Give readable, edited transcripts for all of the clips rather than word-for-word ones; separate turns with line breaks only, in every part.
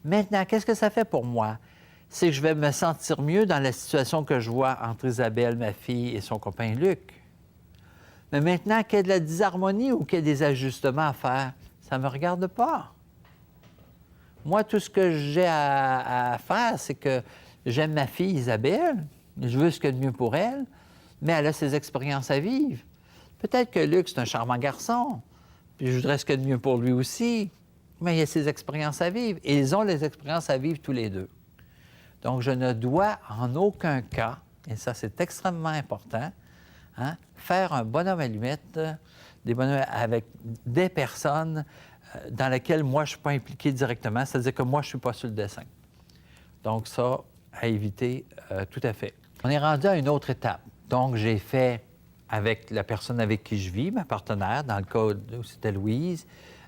Maintenant, qu'est-ce que ça fait pour moi? C'est que je vais me sentir mieux dans la situation que je vois entre Isabelle, ma fille, et son copain Luc. Mais maintenant, qu'il y ait de la disharmonie ou qu'il y ait des ajustements à faire, ça ne me regarde pas. Moi, tout ce que j'ai à faire, c'est que j'aime ma fille Isabelle, je veux ce qu'il y a de mieux pour elle, mais elle a ses expériences à vivre. Peut-être que Luc, c'est un charmant garçon, puis je voudrais ce qu'il y a de mieux pour lui aussi, mais il y a ses expériences à vivre, et ils ont les expériences à vivre tous les deux. Donc, je ne dois en aucun cas, et ça, c'est extrêmement important, faire un bonhomme allumette, des bonhommes avec des personnes dans lesquelles moi, je ne suis pas impliqué directement, c'est-à-dire que moi, je ne suis pas sur le dessin. Donc, ça, à éviter tout à fait. On est rendu à une autre étape. Donc, j'ai fait avec la personne avec qui je vis, ma partenaire, dans le cas où c'était Louise.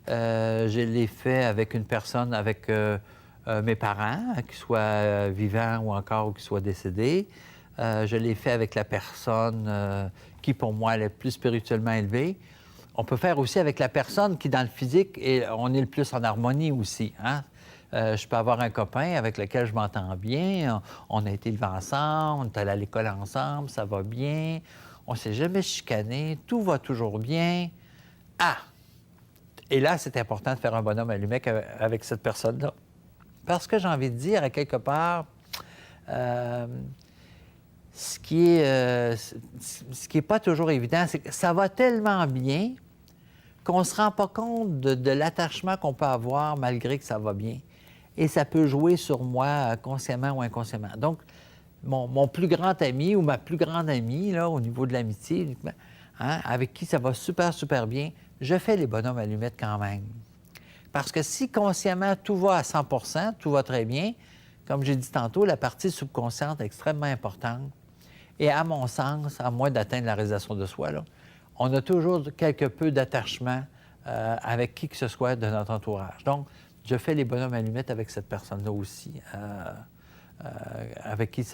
Je l'ai fait avec une personne, avec mes parents, qu'ils soient vivants ou encore ou qu'ils soient décédés. Je l'ai fait avec la personne qui, pour moi, est plus spirituellement élevée. On peut faire aussi avec la personne qui, dans le physique, on est le plus en harmonie aussi. Je peux avoir un copain avec lequel je m'entends bien. On a été élevés ensemble, on est allés à l'école ensemble, ça va bien. On ne s'est jamais chicané, tout va toujours bien. Ah! Et là, c'est important de faire un bonhomme allumé avec cette personne-là. Parce que j'ai envie de dire, à quelque part, ce qui est pas toujours évident, c'est que ça va tellement bien qu'on ne se rend pas compte de l'attachement qu'on peut avoir malgré que ça va bien. Et ça peut jouer sur moi consciemment ou inconsciemment. Donc, mon plus grand ami ou ma plus grande amie, là, au niveau de l'amitié, avec qui ça va super, super bien, je fais les bonhommes allumettes quand même. Parce que si consciemment tout va à 100 %, tout va très bien, comme j'ai dit tantôt, la partie subconsciente est extrêmement importante. Et à mon sens, à moins d'atteindre la réalisation de soi, là, on a toujours quelque peu d'attachement avec qui que ce soit de notre entourage. Donc, je fais les bonhommes allumettes avec cette personne-là aussi, avec qui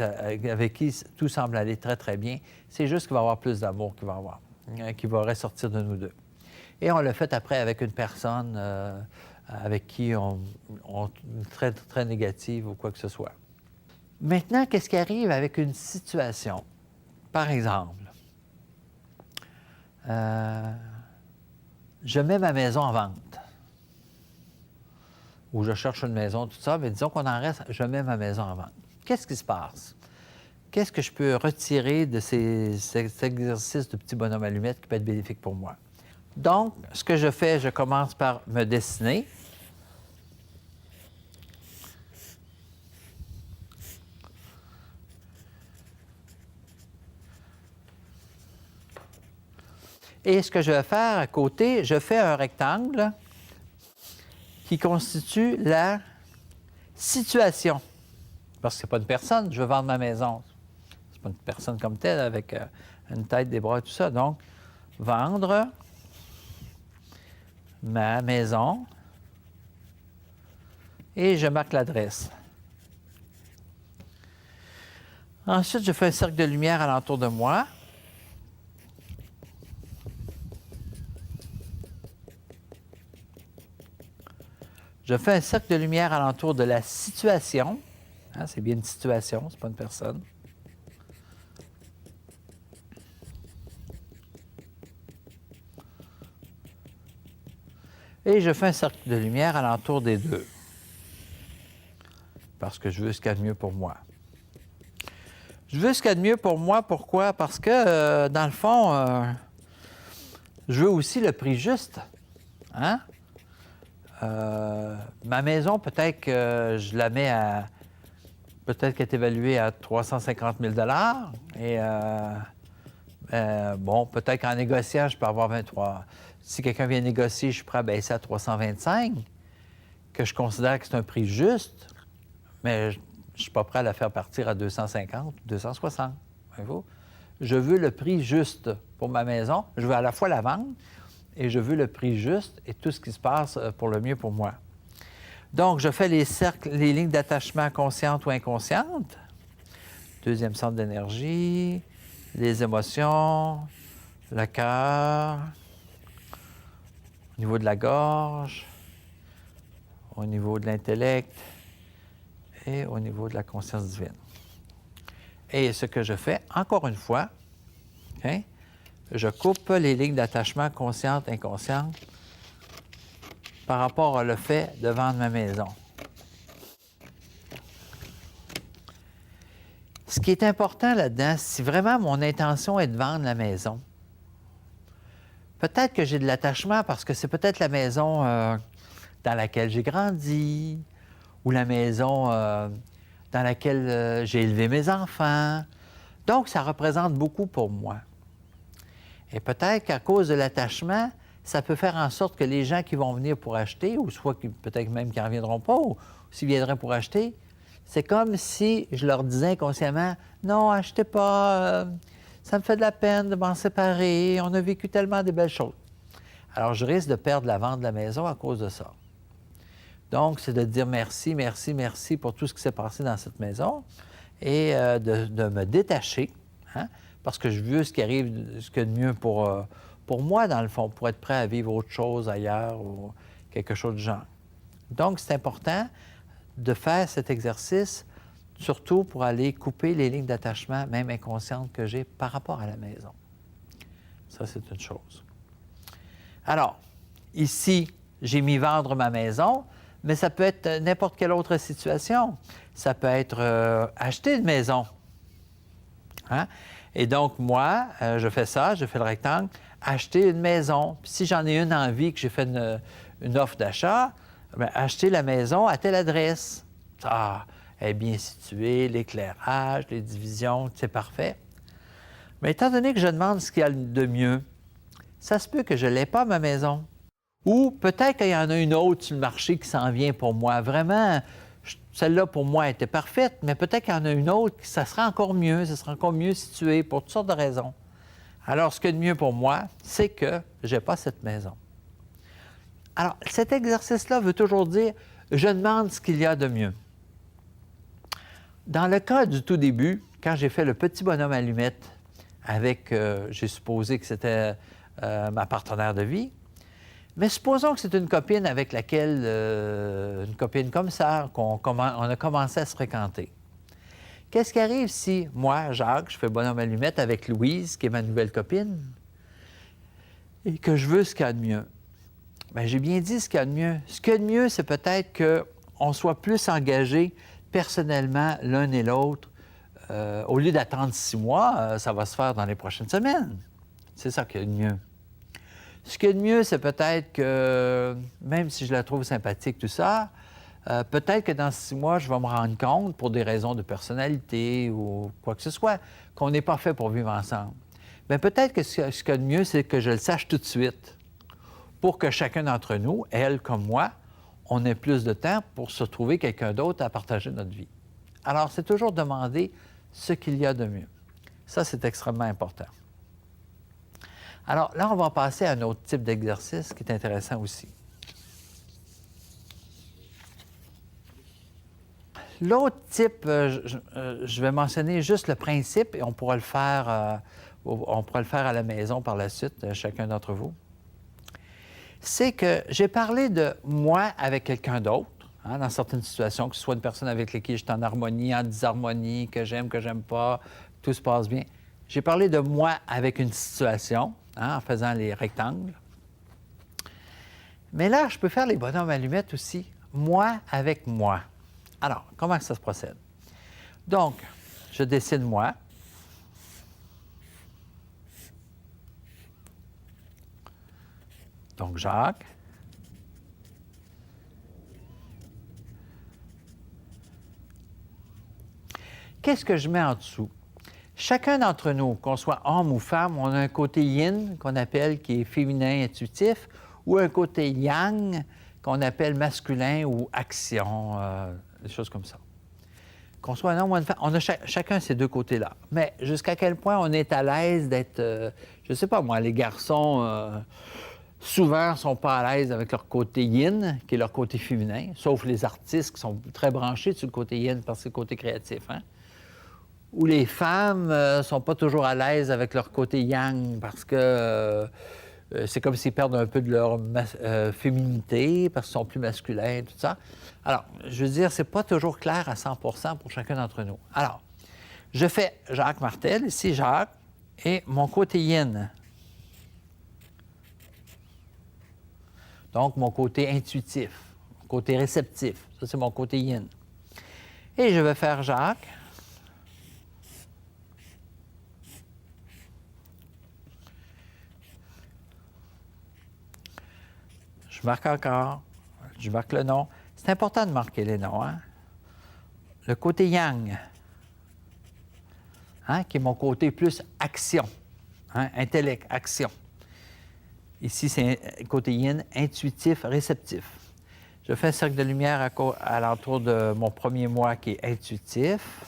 tout semble aller très, très bien. C'est juste qu'il va y avoir plus d'amour qui va ressortir de nous deux. Et on l'a fait après avec une personne avec qui on très, très négative ou quoi que ce soit. Maintenant, qu'est-ce qui arrive avec une situation? Par exemple, je mets ma maison en vente, ou je cherche une maison, tout ça, mais disons qu'on en reste, je mets ma maison en vente. Qu'est-ce qui se passe? Qu'est-ce que je peux retirer de cet exercice de petit bonhomme allumette qui peut être bénéfique pour moi? Donc, ce que je fais, je commence par me dessiner. Et ce que je vais faire à côté, je fais un rectangle qui constitue la situation. Parce que ce n'est pas une personne, je veux vendre ma maison. Ce n'est pas une personne comme telle avec une tête, des bras et tout ça. Donc, vendre ma maison et je marque l'adresse. Ensuite, je fais un cercle de lumière alentour de moi. Je fais un cercle de lumière alentour de la situation. C'est bien une situation, c'est pas une personne. Et je fais un cercle de lumière alentour des deux. Parce que je veux ce qu'il y a de mieux pour moi. Je veux ce qu'il y a de mieux pour moi, pourquoi? Parce que, dans le fond, je veux aussi le prix juste. Ma maison, peut-être que je la mets à... Peut-être qu'elle est évaluée à 350 000 $. Et bon, peut-être qu'en négociant, je peux avoir 23. Si quelqu'un vient négocier, je suis prêt à baisser à 325, que je considère que c'est un prix juste, mais je ne suis pas prêt à la faire partir à 250, 260. Voyez-vous? Je veux le prix juste pour ma maison. Je veux à la fois la vendre et je veux le prix juste et tout ce qui se passe pour le mieux pour moi. Donc, je fais les cercles, les lignes d'attachement conscientes ou inconscientes. Deuxième centre d'énergie, les émotions, le cœur, au niveau de la gorge, au niveau de l'intellect, et au niveau de la conscience divine. Et ce que je fais, encore une fois, okay, je coupe les lignes d'attachement conscientes, inconscientes par rapport au fait de vendre ma maison. Ce qui est important là-dedans, si vraiment mon intention est de vendre la maison, peut-être que j'ai de l'attachement parce que c'est peut-être la maison dans laquelle j'ai grandi ou la maison dans laquelle j'ai élevé mes enfants. Donc, ça représente beaucoup pour moi. Et peut-être qu'à cause de l'attachement, ça peut faire en sorte que les gens qui vont venir pour acheter, ou soit peut-être même qui n'en reviendront pas, ou s'ils viendraient pour acheter, c'est comme si je leur disais inconsciemment « Non, achetez pas, ça me fait de la peine de m'en séparer, on a vécu tellement de belles choses. » Alors, je risque de perdre la vente de la maison à cause de ça. Donc, c'est de dire merci, merci, merci pour tout ce qui s'est passé dans cette maison et de me détacher, hein, parce que je veux ce qui arrive, ce qu'il y a de mieux pour moi, dans le fond, pour être prêt à vivre autre chose ailleurs ou quelque chose de genre. Donc, c'est important de faire cet exercice, surtout pour aller couper les lignes d'attachement, même inconscientes, que j'ai par rapport à la maison. Ça, c'est une chose. Alors, ici, j'ai mis vendre ma maison, mais ça peut être n'importe quelle autre situation. Ça peut être acheter une maison. Hein? Et donc, moi, je fais ça, je fais le rectangle, acheter une maison. Puis si j'en ai une envie, que j'ai fait une offre d'achat, bien, acheter la maison à telle adresse. Ah, elle est bien située, l'éclairage, les divisions, c'est parfait. Mais étant donné que je demande ce qu'il y a de mieux, ça se peut que je ne l'ai pas, ma maison. Ou peut-être qu'il y en a une autre sur le marché qui s'en vient pour moi. Vraiment, celle-là, pour moi, était parfaite, mais peut-être qu'il y en a une autre qui, ça sera encore mieux, ça sera encore mieux situé pour toutes sortes de raisons. Alors, ce qu'il y a de mieux pour moi, c'est que je n'ai pas cette maison. Alors, cet exercice-là veut toujours dire, je demande ce qu'il y a de mieux. Dans le cas du tout début, quand j'ai fait le petit bonhomme allumette avec, j'ai supposé que c'était ma partenaire de vie, mais supposons que c'est une copine avec laquelle, une copine comme ça, on a commencé à se fréquenter. Qu'est-ce qui arrive si, moi, Jacques, je fais bonhomme allumette avec Louise, qui est ma nouvelle copine, et que je veux ce qu'il y a de mieux? Bien, j'ai bien dit ce qu'il y a de mieux. Ce qu'il y a de mieux, c'est peut-être qu'on soit plus engagés personnellement l'un et l'autre. Au lieu d'attendre 6 mois, ça va se faire dans les prochaines semaines. C'est ça qu'il y a de mieux. Ce qu'il y a de mieux, c'est peut-être que, même si je la trouve sympathique, tout ça, peut-être que dans 6 mois, je vais me rendre compte, pour des raisons de personnalité ou quoi que ce soit, qu'on n'est pas fait pour vivre ensemble. Bien, peut-être que ce qu'il y a de mieux, c'est que je le sache tout de suite, pour que chacun d'entre nous, elle comme moi, on ait plus de temps pour se trouver quelqu'un d'autre à partager notre vie. Alors, c'est toujours demander ce qu'il y a de mieux. Ça, c'est extrêmement important. Alors là, on va passer à un autre type d'exercice qui est intéressant aussi. L'autre type, je vais mentionner juste le principe et on pourra le faire à la maison par la suite, chacun d'entre vous. C'est que j'ai parlé de moi avec quelqu'un d'autre, hein, dans certaines situations, que ce soit une personne avec laquelle je suis en harmonie, en disharmonie, que j'aime pas, tout se passe bien. J'ai parlé de moi avec une situation, hein, en faisant les rectangles. Mais là, je peux faire les bonhommes allumettes aussi, moi avec moi. Alors, comment ça se procède? Donc, je dessine moi. Donc, Jacques. Qu'est-ce que je mets en dessous? Chacun d'entre nous, qu'on soit homme ou femme, on a un côté yin qu'on appelle, qui est féminin, intuitif, ou un côté yang qu'on appelle masculin ou action, des choses comme ça. Qu'on soit un homme ou une femme, on a chacun ces deux côtés-là. Mais jusqu'à quel point on est à l'aise d'être, je ne sais pas moi, les garçons souvent ne sont pas à l'aise avec leur côté yin, qui est leur côté féminin, sauf les artistes qui sont très branchés sur le côté yin parce que c'est le côté créatif, hein? Où les femmes ne sont pas toujours à l'aise avec leur côté yang parce que c'est comme s'ils perdent un peu de leur féminité parce qu'ils sont plus masculins, tout ça. Alors, je veux dire, c'est pas toujours clair à 100 pour chacun d'entre nous. Alors, je fais Jacques Martel, ici Jacques, et mon côté yin. Donc, mon côté intuitif, mon côté réceptif. Ça, c'est mon côté yin. Et je vais faire Jacques. Je marque encore. Je marque le nom. C'est important de marquer les noms, hein? Le côté yang, hein, qui est mon côté plus action, hein, intellect, action. Ici, c'est un côté yin, intuitif, réceptif. Je fais un cercle de lumière à l'entour de mon premier moi qui est intuitif.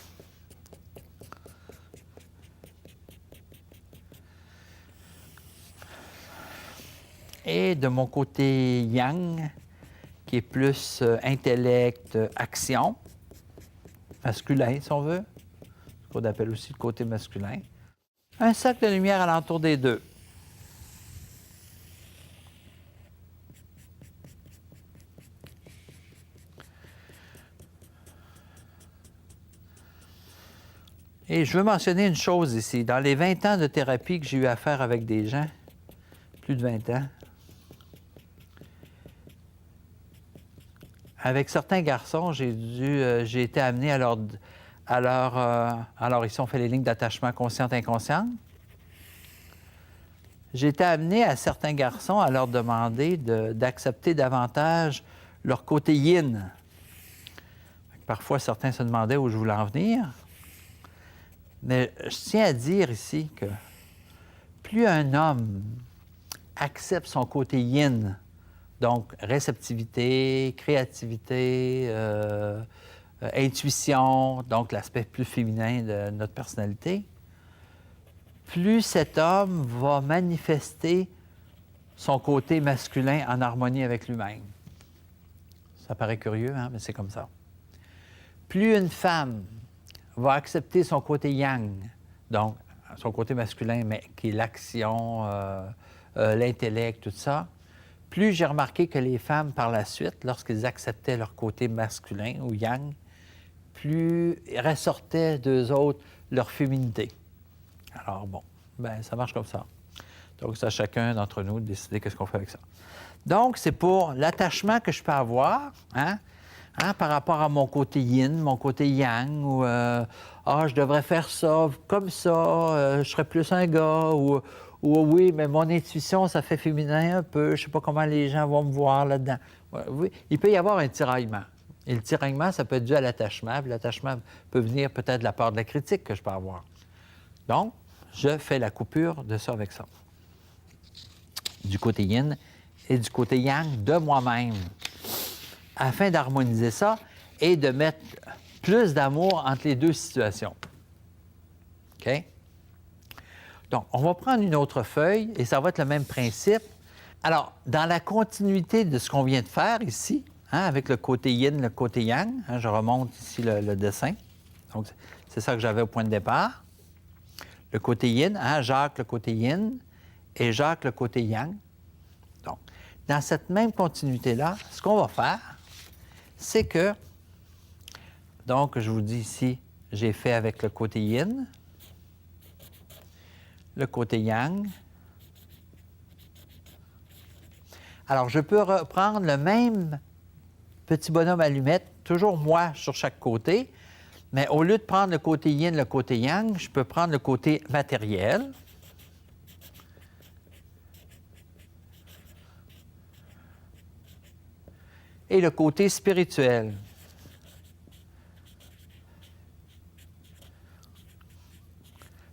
Et de mon côté yang, qui est plus intellect, action, masculin, si on veut, ce qu'on appelle aussi le côté masculin. Un cercle de lumière à l'entour des deux. Et je veux mentionner une chose ici. Dans les 20 ans de thérapie que j'ai eu à faire avec des gens, plus de 20 ans, avec certains garçons, j'ai été amené alors ici on fait les lignes d'attachement consciente inconsciente. J'ai été amené à certains garçons à leur demander d'accepter davantage leur côté yin. Parfois, certains se demandaient où je voulais en venir. Mais je tiens à dire ici que plus un homme accepte son côté yin, donc réceptivité, créativité, intuition, donc l'aspect plus féminin de notre personnalité, plus cet homme va manifester son côté masculin en harmonie avec lui-même. Ça paraît curieux, hein, mais c'est comme ça. Plus une femme va accepter son côté yang, donc son côté masculin, mais qui est l'action, l'intellect, tout ça, plus j'ai remarqué que les femmes, par la suite, lorsqu'elles acceptaient leur côté masculin ou yang, plus ressortait d'eux autres leur féminité. Alors bon, ben ça marche comme ça. Donc c'est à chacun d'entre nous de décider qu'est-ce qu'on fait avec ça. Donc c'est pour l'attachement que je peux avoir, hein, par rapport à mon côté yin, mon côté yang, ou je devrais faire ça comme ça, je serais plus un gars, ou oui, mais mon intuition, ça fait féminin un peu, je ne sais pas comment les gens vont me voir là-dedans. Oui, il peut y avoir un tiraillement. Et le tiraillement, ça peut être dû à l'attachement, puis l'attachement peut venir peut-être de la part de la critique que je peux avoir. Donc, je fais la coupure de ça avec ça. Du côté yin et du côté yang de moi-même, afin d'harmoniser ça et de mettre plus d'amour entre les deux situations. OK? Donc, on va prendre une autre feuille et ça va être le même principe. Alors, dans la continuité de ce qu'on vient de faire ici, hein, avec le côté yin, le côté yang, hein, je remonte ici le dessin. Donc, c'est ça que j'avais au point de départ. Le côté yin, hein, Jacques, le côté yin, et Jacques, le côté yang. Donc, dans cette même continuité-là, ce qu'on va faire, c'est que, donc, je vous dis ici, j'ai fait avec le côté yin, le côté yang. Alors, je peux reprendre le même petit bonhomme allumette, toujours moi sur chaque côté, mais au lieu de prendre le côté yin, le côté yang, je peux prendre le côté matériel. Et le côté spirituel.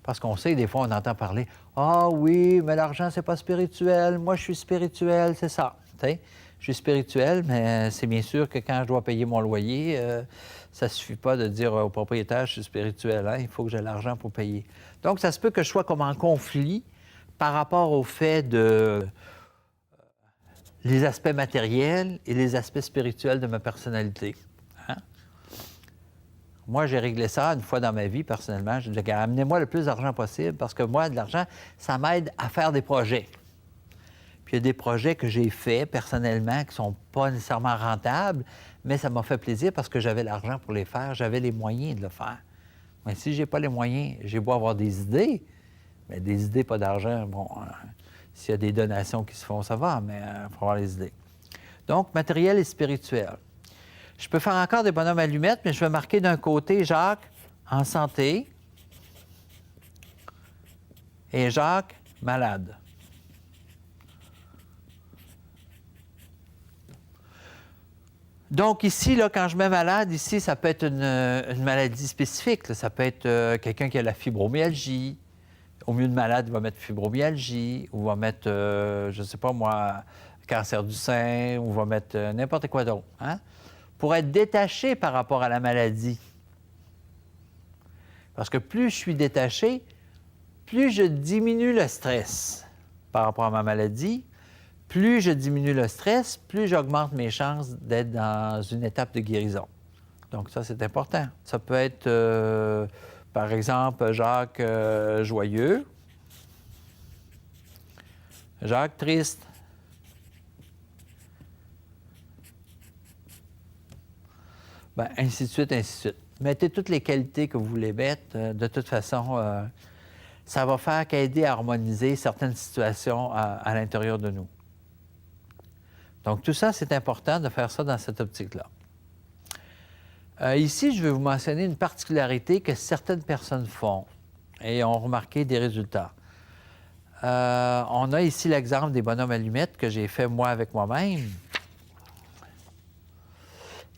Parce qu'on sait, des fois, on entend parler « Ah oui, mais l'argent, c'est pas spirituel. Moi, je suis spirituel, c'est ça. » T'sais, je suis spirituel, mais c'est bien sûr que quand je dois payer mon loyer, ça ne suffit pas de dire au propriétaire « Je suis spirituel. Hein? Il faut que j'ai l'argent pour payer. » Donc, ça se peut que je sois comme en conflit par rapport au fait de les aspects matériels et les aspects spirituels de ma personnalité. Hein? Moi, j'ai réglé ça une fois dans ma vie, personnellement. Je disais, amenez-moi le plus d'argent possible parce que moi, de l'argent, ça m'aide à faire des projets. Puis il y a des projets que j'ai faits personnellement qui ne sont pas nécessairement rentables, mais ça m'a fait plaisir parce que j'avais l'argent pour les faire, j'avais les moyens de le faire. Mais si je n'ai pas les moyens, j'ai beau avoir des idées, mais des idées, pas d'argent, bon, s'il y a des donations qui se font, ça va, mais il faut avoir les idées. Donc, matériel et spirituel. Je peux faire encore des bonhommes allumettes, mais je vais marquer d'un côté Jacques en santé et Jacques malade. Donc ici, là, quand je mets malade, ici, ça peut être une maladie spécifique. Là. Ça peut être quelqu'un qui a la fibromyalgie. Au milieu de malade, il va mettre fibromyalgie, ou va mettre, je ne sais pas moi, cancer du sein, ou va mettre n'importe quoi d'autre. Hein? Pour être détaché par rapport à la maladie. Parce que plus je suis détaché, plus je diminue le stress par rapport à ma maladie. Plus je diminue le stress, plus j'augmente mes chances d'être dans une étape de guérison. Donc ça, c'est important. Ça peut être, par exemple, Jacques joyeux, Jacques triste. Bien, ainsi de suite, ainsi de suite. Mettez toutes les qualités que vous voulez mettre. De toute façon, ça va faire qu'aider à harmoniser certaines situations à l'intérieur de nous. Donc, tout ça, c'est important de faire ça dans cette optique-là. Ici, je vais vous mentionner une particularité que certaines personnes font et ont remarqué des résultats. On a ici l'exemple des bonhommes allumettes que j'ai fait moi avec moi-même.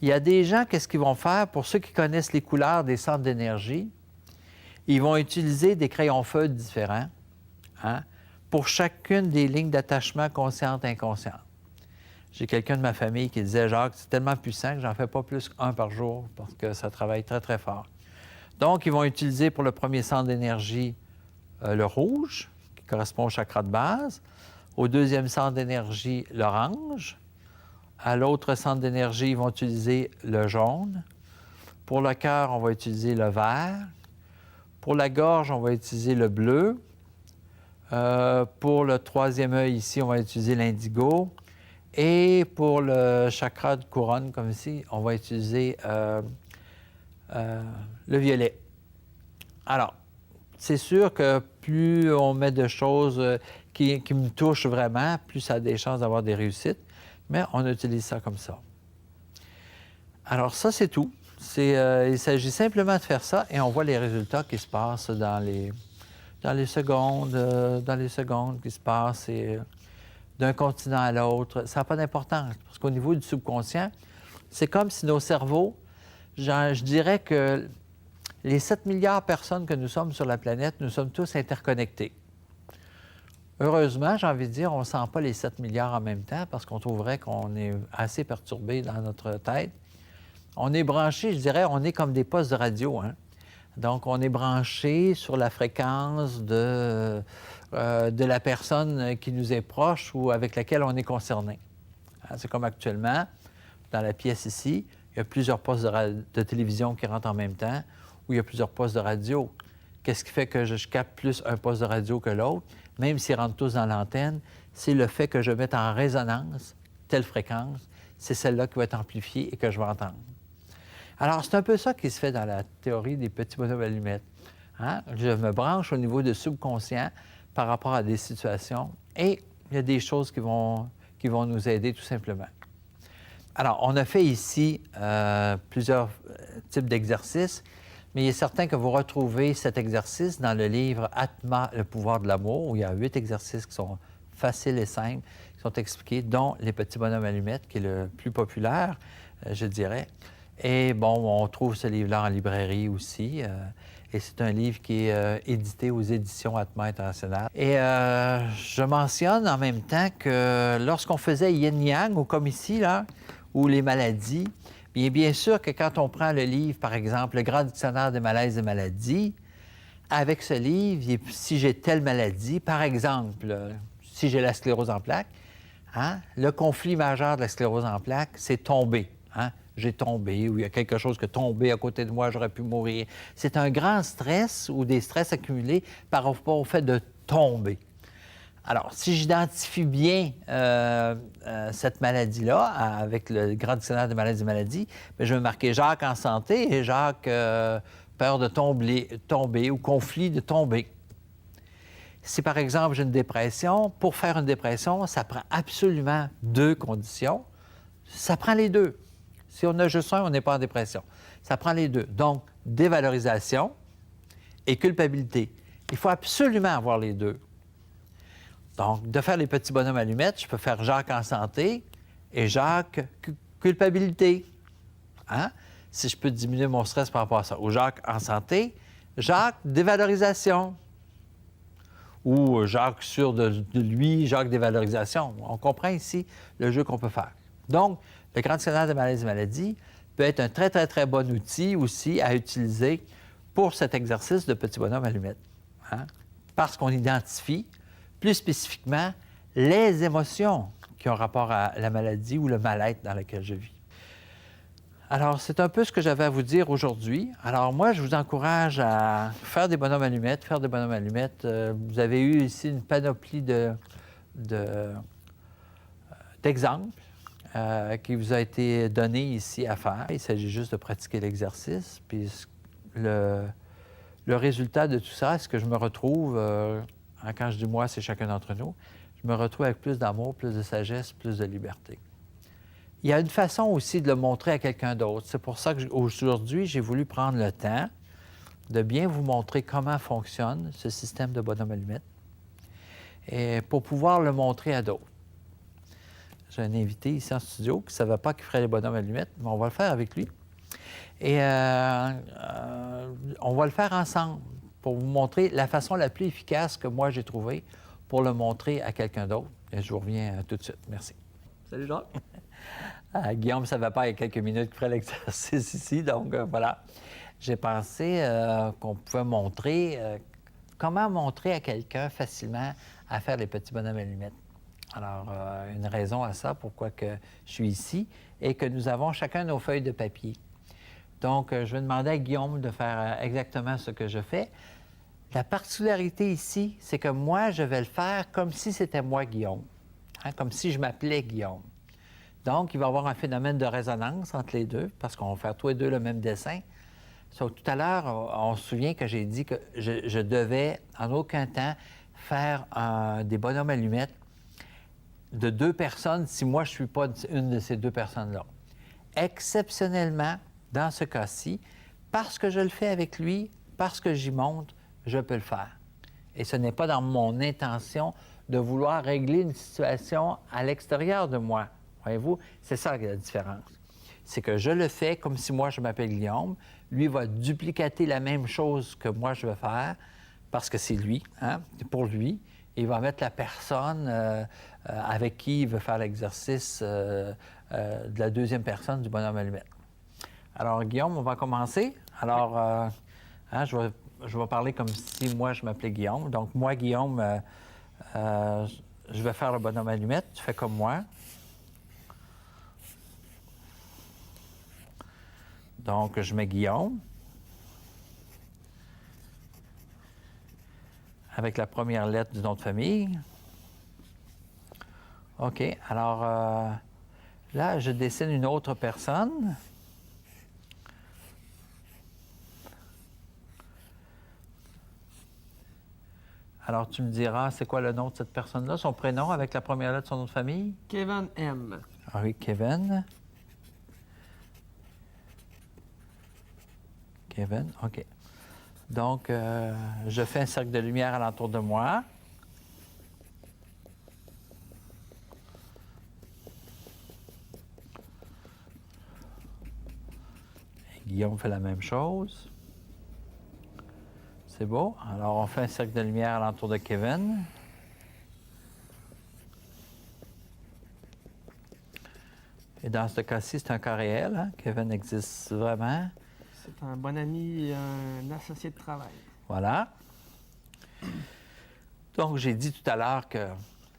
Il y a des gens, qu'est-ce qu'ils vont faire? Pour ceux qui connaissent les couleurs des centres d'énergie, ils vont utiliser des crayons feutres différents pour chacune des lignes d'attachement conscientes et inconscientes. J'ai quelqu'un de ma famille qui disait « Jacques, c'est tellement puissant que j'en fais pas plus qu'un par jour parce que ça travaille très, très fort. » Donc, ils vont utiliser pour le premier centre d'énergie le rouge, qui correspond au chakra de base. Au deuxième centre d'énergie, l'orange. À l'autre centre d'énergie, ils vont utiliser le jaune. Pour le cœur, on va utiliser le vert. Pour la gorge, on va utiliser le bleu. Pour le troisième œil ici, on va utiliser l'indigo. Et pour le chakra de couronne, comme ici, on va utiliser le violet. Alors, c'est sûr que plus on met de choses qui me touchent vraiment, plus ça a des chances d'avoir des réussites, mais on utilise ça comme ça. Alors ça, c'est tout. Il s'agit simplement de faire ça et on voit les résultats qui se passent dans les secondes qui se passent d'un continent à l'autre. Ça n'a pas d'importance parce qu'au niveau du subconscient, c'est comme si nos cerveaux, je dirais que les 7 milliards de personnes que nous sommes sur la planète, nous sommes tous interconnectés. Heureusement, j'ai envie de dire, on ne sent pas les 7 milliards en même temps parce qu'on trouverait qu'on est assez perturbé dans notre tête. On est branché, je dirais, on est comme des postes de radio. Hein? Donc, on est branché sur la fréquence de la personne qui nous est proche ou avec laquelle on est concerné. Hein? C'est comme actuellement, dans la pièce ici, il y a plusieurs postes de télévision qui rentrent en même temps ou il y a plusieurs postes de radio. Qu'est-ce qui fait que je capte plus un poste de radio que l'autre? Même s'ils rentrent tous dans l'antenne, c'est le fait que je mette en résonance telle fréquence, c'est celle-là qui va être amplifiée et que je vais entendre. Alors, c'est un peu ça qui se fait dans la théorie des petits bonhommes allumettes. Hein? Je me branche au niveau du subconscient par rapport à des situations et il y a des choses qui vont nous aider tout simplement. Alors, on a fait ici plusieurs types d'exercices, mais il est certain que vous retrouvez cet exercice dans le livre « Atma, le pouvoir de l'amour » où il y a 8 exercices qui sont faciles et simples, qui sont expliqués, dont les petits bonhommes allumettes, qui est le plus populaire, je dirais. Et bon, on trouve ce livre-là en librairie aussi. Et c'est un livre qui est édité aux éditions Atma International. Et je mentionne en même temps que lorsqu'on faisait yin-yang, ou comme ici, là, ou les maladies, bien sûr que quand on prend le livre, par exemple, le Grand Dictionnaire des malaises et maladies, avec ce livre, si j'ai telle maladie, par exemple, si j'ai la sclérose en plaques, hein, le conflit majeur de la sclérose en plaques, c'est tomber. Hein? J'ai tombé, ou il y a quelque chose qui est tombé à côté de moi, j'aurais pu mourir. C'est un grand stress ou des stress accumulés par rapport au fait de tomber. Alors, si j'identifie bien cette maladie-là, avec le grand dictionnaire des maladies, bien, je vais marquer Jacques en santé et Jacques peur de tomber ou conflit de tomber. Si, par exemple, j'ai une dépression, pour faire une dépression, ça prend absolument 2 conditions. Ça prend les 2. Si on a juste un, on n'est pas en dépression. Ça prend les 2. Donc, dévalorisation et culpabilité. Il faut absolument avoir les 2. Donc, de faire les petits bonhommes allumettes, je peux faire Jacques en santé et Jacques culpabilité. Hein? Si je peux diminuer mon stress par rapport à ça. Ou Jacques en santé, Jacques dévalorisation. Ou Jacques sûr de lui, Jacques dévalorisation. On comprend ici le jeu qu'on peut faire. Donc, le grand dictionnaire des maladies peut être un très, très, très bon outil aussi à utiliser pour cet exercice de petit bonhomme allumette. Hein? Parce qu'on identifie plus spécifiquement les émotions qui ont rapport à la maladie ou le mal-être dans lequel je vis. Alors, c'est un peu ce que j'avais à vous dire aujourd'hui. Alors, moi, je vous encourage à faire des bonhommes allumettes, vous avez eu ici une panoplie d'exemples qui vous a été donné ici à faire. Il s'agit juste de pratiquer l'exercice. Puis le résultat de tout ça, est-ce que je me retrouve, quand je dis moi, c'est chacun d'entre nous, je me retrouve avec plus d'amour, plus de sagesse, plus de liberté. Il y a une façon aussi de le montrer à quelqu'un d'autre. C'est pour ça qu'aujourd'hui, j'ai voulu prendre le temps de bien vous montrer comment fonctionne ce système de bonhomme allumette et pour pouvoir le montrer à d'autres. J'ai un invité ici en studio qui ne savait pas qu'il ferait les bonhommes allumettes, mais on va le faire avec lui. Et on va le faire ensemble pour vous montrer la façon la plus efficace que moi j'ai trouvée pour le montrer à quelqu'un d'autre. Et je vous reviens tout de suite. Merci.
Salut Jacques.
Guillaume ne savait pas il y a quelques minutes qu'il ferait l'exercice ici, donc voilà. J'ai pensé qu'on pouvait montrer comment montrer à quelqu'un facilement à faire les petits bonhommes allumettes. Alors, une raison à ça, pourquoi que je suis ici, et que nous avons chacun nos feuilles de papier. Donc, je vais demander à Guillaume de faire exactement ce que je fais. La particularité ici, c'est que moi, je vais le faire comme si c'était moi, Guillaume, hein, comme si je m'appelais Guillaume. Donc, il va y avoir un phénomène de résonance entre les deux, parce qu'on va faire tous les deux le même dessin. Sauf tout à l'heure, on se souvient que j'ai dit que je devais, en aucun temps, faire des bonhommes allumettes de 2 personnes si moi, je ne suis pas une de ces 2 personnes-là. Exceptionnellement, dans ce cas-ci, parce que je le fais avec lui, parce que j'y monte, je peux le faire. Et ce n'est pas dans mon intention de vouloir régler une situation à l'extérieur de moi. Voyez-vous, c'est ça la différence. C'est que je le fais comme si moi, je m'appelle Guillaume. Lui va duplicater la même chose que moi, je vais faire, parce que c'est lui, hein, pour lui. Il va mettre la personne avec qui il veut faire l'exercice de la deuxième personne du bonhomme allumette. Alors, Guillaume, on va commencer. Alors, hein, je vais parler comme si moi, je m'appelais Guillaume. Donc, moi, Guillaume, je vais faire le bonhomme allumette. Tu fais comme moi. Donc, je mets Guillaume. Avec la première lettre du nom de famille. OK. Alors, là, je dessine une autre personne. Alors, tu me diras, c'est quoi le nom de cette personne-là, son prénom avec la première lettre de son nom de famille?
Kevin M.
Ah oui, Kevin. Kevin, OK. Donc, je fais un cercle de lumière alentour de moi. Et Guillaume fait la même chose. C'est beau. Alors, on fait un cercle de lumière alentour de Kevin. Et dans ce cas-ci, c'est un cas réel. Hein? Kevin existe vraiment.
C'est un bon ami et un associé de travail.
Voilà. Donc, j'ai dit tout à l'heure que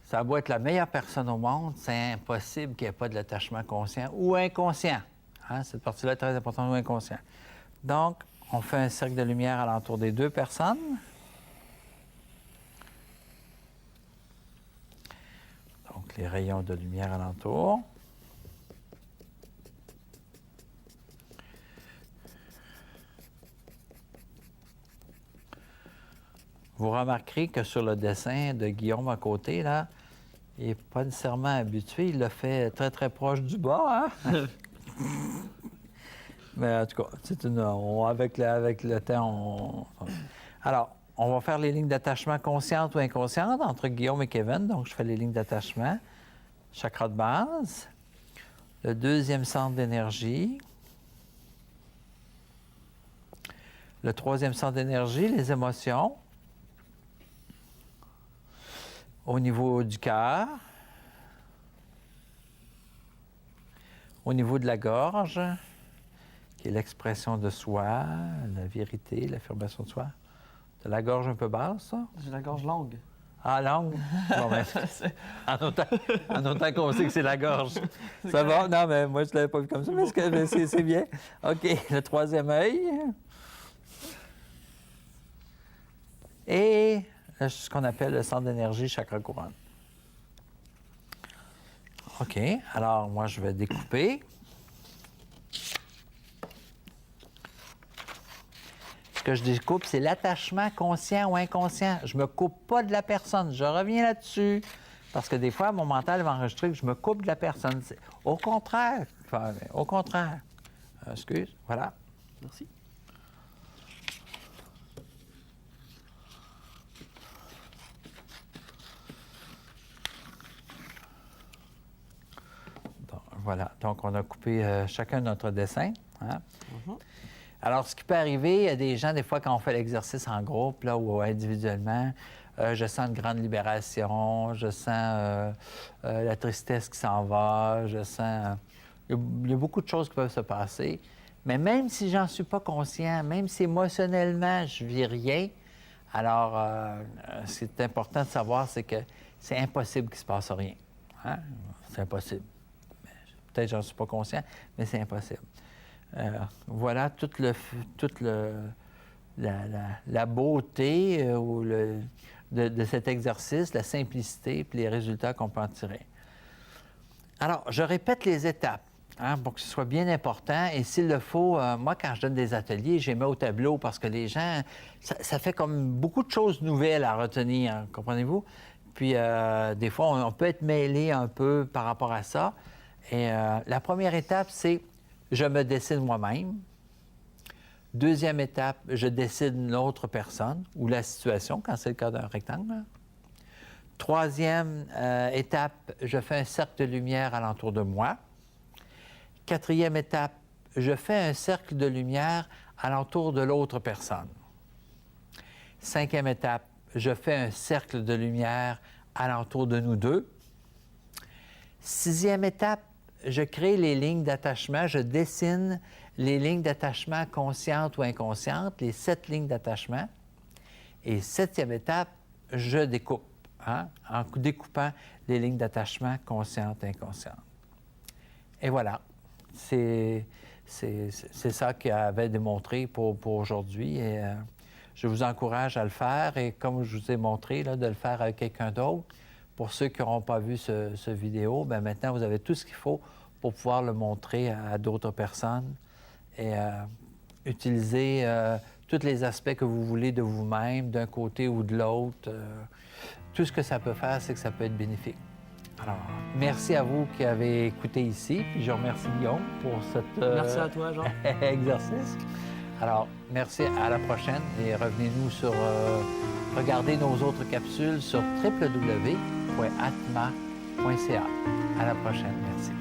ça doit être la meilleure personne au monde. C'est impossible qu'il n'y ait pas de l'attachement conscient ou inconscient. Hein? Cette partie-là est très importante, ou inconscient. Donc, on fait un cercle de lumière alentour des 2 personnes. les rayons de lumière alentour. Vous remarquerez que sur le dessin de Guillaume à côté, là, il n'est pas nécessairement habitué. Il l'a fait très, très proche du bas, hein? Mais en tout cas, c'est avec le temps, Alors, on va faire les lignes d'attachement conscientes ou inconscientes entre Guillaume et Kevin. Donc, je fais les lignes d'attachement. Chakra de base. Le deuxième centre d'énergie. Le troisième centre d'énergie, les émotions. Au niveau du cœur. Au niveau de la gorge, qui est l'expression de soi, la vérité, l'affirmation de soi. De la gorge un peu basse, ça?
J'ai la gorge longue.
Ah, longue? Bon, ben, en autant qu'on sait que c'est la gorge. Ça va? Non, mais moi, je ne l'avais pas vu comme ça, mais c'est bien. OK, le troisième œil. Et ce qu'on appelle le centre d'énergie chakra couronne. OK, alors moi, je vais découper. Ce que je découpe, c'est l'attachement conscient ou inconscient. Je ne me coupe pas de la personne. Je reviens là-dessus. Parce que des fois, mon mental va enregistrer que je me coupe de la personne. Au contraire. Enfin, au contraire. Excuse. Voilà.
Merci.
Voilà. Donc, on a coupé chacun notre dessin. Hein? Alors, ce qui peut arriver, il y a des gens, des fois, quand on fait l'exercice en groupe là, ou individuellement, je sens une grande libération, je sens la tristesse qui s'en va, je sens... il y a beaucoup de choses qui peuvent se passer. Mais même si j'en suis pas conscient, même si émotionnellement, je vis rien, alors, ce qui est important de savoir, c'est que c'est impossible qu'il se passe rien. Hein? C'est impossible. Peut-être que j'en suis pas conscient, mais c'est impossible. Voilà toute la beauté de cet exercice, la simplicité et les résultats qu'on peut en tirer. Alors, je répète les étapes pour que ce soit bien important. Et s'il le faut, moi, quand je donne des ateliers, je les mets au tableau parce que les gens, ça fait comme beaucoup de choses nouvelles à retenir, comprenez-vous? Puis, des fois, on peut être mêlé un peu par rapport à ça. Et la première étape, c'est je me décide moi-même. Deuxième étape, je décide une autre personne ou la situation, quand c'est le cas d'un rectangle. Troisième étape, je fais un cercle de lumière alentour de moi. Quatrième étape, je fais un cercle de lumière alentour de l'autre personne. Cinquième étape, je fais un cercle de lumière alentour de nous deux. Sixième étape, je crée les lignes d'attachement, je dessine les lignes d'attachement conscientes ou inconscientes, les 7 lignes d'attachement. Et septième étape, je découpe, en découpant les lignes d'attachement conscientes et inconscientes. Et voilà, c'est ça qu'il avait démontré pour aujourd'hui. Et je vous encourage à le faire. Et comme je vous ai montré, là, de le faire avec quelqu'un d'autre. Pour ceux qui n'auront pas vu ce vidéo, bien maintenant, vous avez tout ce qu'il faut pour pouvoir le montrer à d'autres personnes et utiliser tous les aspects que vous voulez de vous-même, d'un côté ou de l'autre. Tout ce que ça peut faire, c'est que ça peut être bénéfique. Alors, merci à vous qui avez écouté ici, puis je remercie Guillaume pour cet
Merci à toi, Jean.
exercice. Alors, merci, à la prochaine et revenez-nous sur... regardez nos autres capsules sur www.atma.ca. À la prochaine, merci.